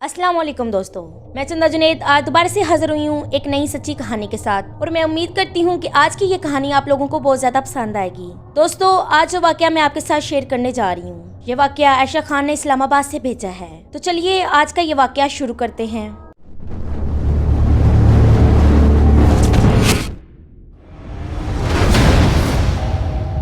अस्सलाम वालेकुम दोस्तों, मैं चंदा जुनैद आज दोबारा से हाजिर हुई हूँ एक नई सच्ची कहानी के साथ और मैं उम्मीद करती हूँ कि आज की ये कहानी आप लोगों को बहुत ज्यादा पसंद आएगी। दोस्तों, आज जो वाकया मैं आपके साथ शेयर करने जा रही हूँ, ये वाकया आयशा खान ने इस्लामाबाद से भेजा है। तो चलिए आज का ये वाकया शुरू करते हैं।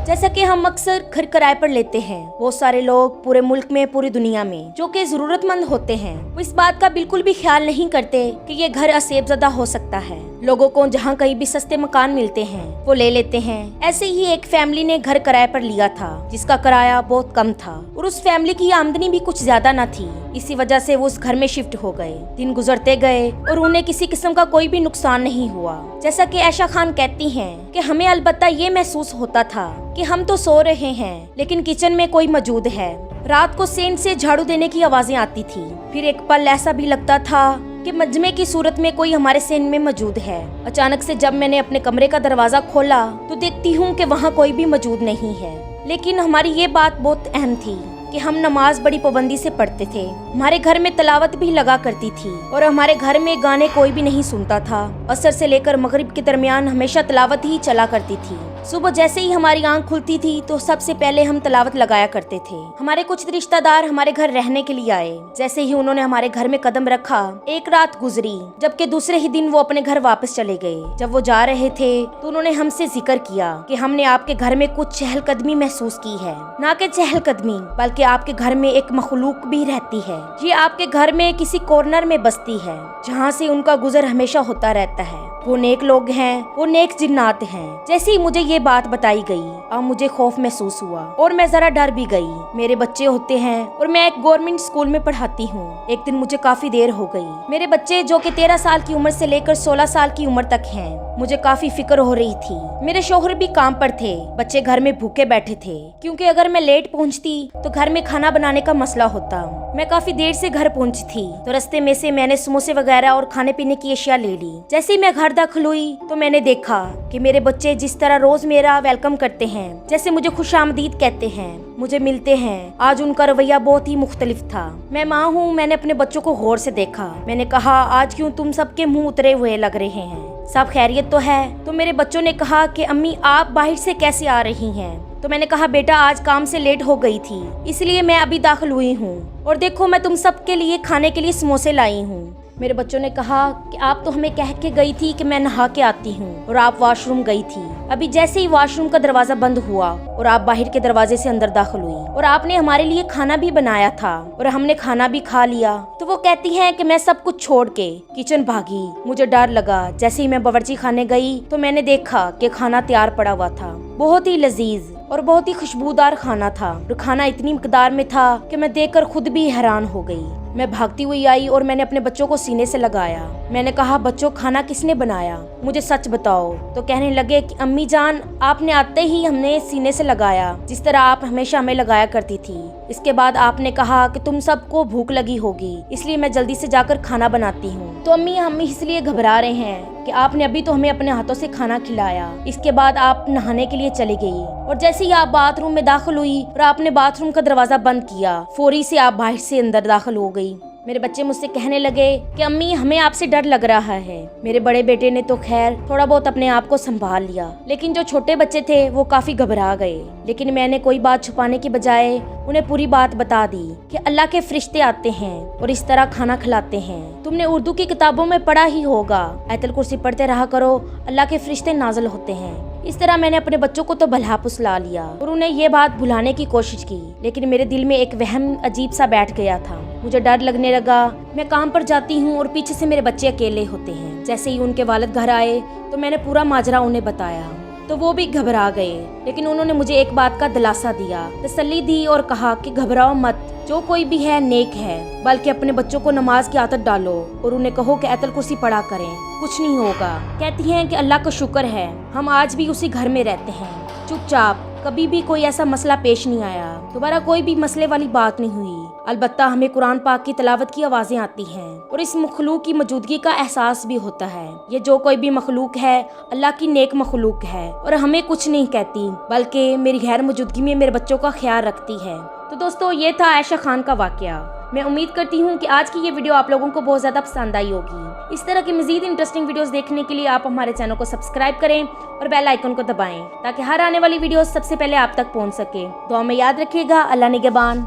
जैसा कि हम अक्सर घर किराए पर लेते हैं, बहुत सारे लोग पूरे मुल्क में, पूरी दुनिया में जो कि जरूरतमंद होते हैं, वो इस बात का बिल्कुल भी ख्याल नहीं करते कि ये घर असेबज़दा हो सकता है। लोगों को जहाँ कहीं भी सस्ते मकान मिलते हैं वो ले लेते हैं। ऐसे ही एक फैमिली ने घर किराए पर लिया था जिसका किराया बहुत कम था और उस फैमिली की आमदनी भी कुछ ज्यादा न थी। इसी वजह से वो उस घर में शिफ्ट हो गए। दिन गुजरते गए और उन्हें किसी किस्म का कोई भी नुकसान नहीं हुआ। जैसा कि आयशा खान कहती हैं कि हमें अलबत्ता ये महसूस होता था कि हम तो सो रहे हैं लेकिन किचन में कोई मौजूद है। रात को सेंट से झाड़ू देने की आवाजें आती थी। फिर एक पल ऐसा भी लगता था कि मजमे की सूरत में कोई हमारे सेंट में मौजूद है। अचानक से जब मैंने अपने कमरे का दरवाजा खोला तो देखती हूँ कि वहाँ कोई भी मौजूद नहीं है। लेकिन हमारी ये बात बहुत अहम थी कि हम नमाज बड़ी पाबंदी से पढ़ते थे। हमारे घर में तलावत भी लगा करती थी और हमारे घर में गाने कोई भी नहीं सुनता था। असर से लेकर मगरिब के दरमियान हमेशा तलावत ही चला करती थी। सुबह जैसे ही हमारी आंख खुलती थी तो सबसे पहले हम तलावत लगाया करते थे। हमारे कुछ रिश्तेदार हमारे घर रहने के लिए आए। जैसे ही उन्होंने हमारे घर में कदम रखा, एक रात गुजरी जबकि दूसरे ही दिन वो अपने घर वापस चले गए। जब वो जा रहे थे तो उन्होंने हमसे जिक्र किया कि हमने आपके घर में कुछ चहलकदमी महसूस की है। ना कि चहलकदमी बल्कि आपके घर में एक मखलूक भी रहती है। ये आपके घर में किसी कॉर्नर में बसती है जहाँ से उनका गुजर हमेशा होता रहता है। वो नेक लोग हैं, वो नेक जिन्नात हैं। जैसे ही मुझे ये बात बताई गई अब मुझे खौफ महसूस हुआ और मैं जरा डर भी गई। मेरे बच्चे होते हैं और मैं एक गवर्नमेंट स्कूल में पढ़ाती हूँ। एक दिन मुझे काफी देर हो गई। मेरे बच्चे जो कि 13 साल की उम्र से लेकर 16 साल की उम्र तक हैं, मुझे काफी फिक्र हो रही थी। मेरे शौहर भी काम पर थे, बच्चे घर में भूखे बैठे थे क्योंकि अगर मैं लेट पहुंचती तो घर में खाना बनाने का मसला होता। मैं काफी देर से घर पहुंची थी तो रास्ते में से मैंने समोसे वगैरह और खाने पीने की अशिया ले ली। जैसे ही मैं घर दाखिल हुई तो मैंने देखा कि मेरे बच्चे जिस तरह रोज मेरा वेलकम करते हैं, जैसे मुझे खुशामदीद कहते हैं, मुझे मिलते हैं, आज उनका रवैया बहुत ही मुख्तलिफ था। मैं माँ हूँ, मैंने अपने बच्चों को गौर से देखा। मैंने कहा, आज क्यों तुम सबके मुंह उतरे हुए लग रहे हैं? सब खैरियत तो है? तो मेरे बच्चों ने कहा कि अम्मी आप बाहर से कैसे आ रही हैं? तो मैंने कहा, बेटा आज काम से लेट हो गई थी इसलिए मैं अभी दाखिल हुई हूँ और देखो मैं तुम सबके लिए खाने के लिए समोसे लाई हूँ। मेरे बच्चों ने कहा कि आप तो हमें कह के गई थी कि मैं नहा के आती हूँ और आप वॉशरूम गई थी। अभी जैसे ही वॉशरूम का दरवाजा बंद हुआ और आप बाहर के दरवाजे से अंदर दाखिल हुई और आपने हमारे लिए खाना भी बनाया था और हमने खाना भी खा लिया। तो वो कहती हैं कि मैं सब कुछ छोड़ के किचन भागी। मुझे डर लगा। जैसे ही मैं बावर्ची खाने गई तो मैंने देखा कि खाना तैयार पड़ा हुआ था। बहुत ही लजीज और बहुत ही खुशबूदार खाना था और खाना इतनी मिकदार में था कि मैं देखकर खुद भी हैरान हो गई। मैं भागती हुई आई और मैंने अपने बच्चों को सीने से लगाया। मैंने कहा, बच्चों खाना किसने बनाया? मुझे सच बताओ। तो कहने लगे कि अम्मी जान आपने आते ही हमने सीने से लगाया जिस तरह आप हमेशा हमें लगाया करती थी। इसके बाद आपने कहा कि तुम सबको भूख लगी होगी इसलिए मैं जल्दी से जाकर खाना बनाती हूँ। तो अम्मी हम इसलिए घबरा रहे हैं कि आपने अभी तो हमें अपने हाथों से खाना खिलाया, इसके बाद आप नहाने के लिए चली गई और जैसे ही आप बाथरूम में दाखिल हुई और आपने बाथरूम का दरवाजा बंद किया, फौरी से आप बाहर से अंदर दाखिल हो गई। मेरे बच्चे मुझसे कहने लगे कि अम्मी हमें आपसे डर लग रहा है। मेरे बड़े बेटे ने तो खैर थोड़ा बहुत अपने आप को संभाल लिया, लेकिन जो छोटे बच्चे थे वो काफी घबरा गए। लेकिन मैंने कोई बात छुपाने की बजाय उन्हें पूरी बात बता दी कि अल्लाह के फरिश्ते आते हैं और इस तरह खाना खिलाते हैं। तुमने उर्दू की किताबों में पढ़ा ही होगा, आयतुल कुर्सी पढ़ते रहा करो, अल्लाह के फरिश्ते नाज़िल होते हैं। इस तरह मैंने अपने बच्चों को तो भला फुसला लिया और उन्हें ये बात भुलाने की कोशिश की, लेकिन मेरे दिल में एक वहम अजीब सा बैठ गया था। मुझे डर लगने लगा। मैं काम पर जाती हूँ और पीछे से मेरे बच्चे अकेले होते हैं। जैसे ही उनके वालिद घर आए तो मैंने पूरा माजरा उन्हें बताया तो वो भी घबरा गए, लेकिन उन्होंने मुझे एक बात का दिलासा दिया, तसल्ली दी और कहा कि घबराओ मत, जो कोई भी है नेक है, बल्कि अपने बच्चों को नमाज की आदत डालो और उन्हें कहो कि आयतुल कुर्सी पढ़ा करें, कुछ नहीं होगा। कहती हैं कि अल्लाह का शुक्र है हम आज भी उसी घर में रहते हैं चुपचाप, कभी भी कोई ऐसा मसला पेश नहीं आया। दोबारा कोई भी मसले वाली बात नहीं हुई। अलबत्ता हमें कुरान पाक की तिलावत की आवाज़ें आती हैं और इस मखलूक की मौजूदगी का एहसास भी होता है। ये जो कोई भी मखलूक है अल्लाह की नेक मखलूक है और हमें कुछ नहीं कहती, बल्कि मेरी गैर मौजूदगी में मेरे बच्चों का ख्याल रखती है। तो दोस्तों, ये था आयशा खान का वाकया। मैं उम्मीद करती हूँ कि आज की ये वीडियो आप लोगों को बहुत ज़्यादा पसंद आई होगी। इस तरह की मज़ीद इंटरेस्टिंग वीडियोस देखने के लिए आप हमारे चैनल को सब्सक्राइब करें और बेल आइकन को दबाएं ताकि हर आने वाली वीडियो सबसे पहले आप तक पहुँच सके। दुआ में याद रखिएगा। अल्लाह निगहबान।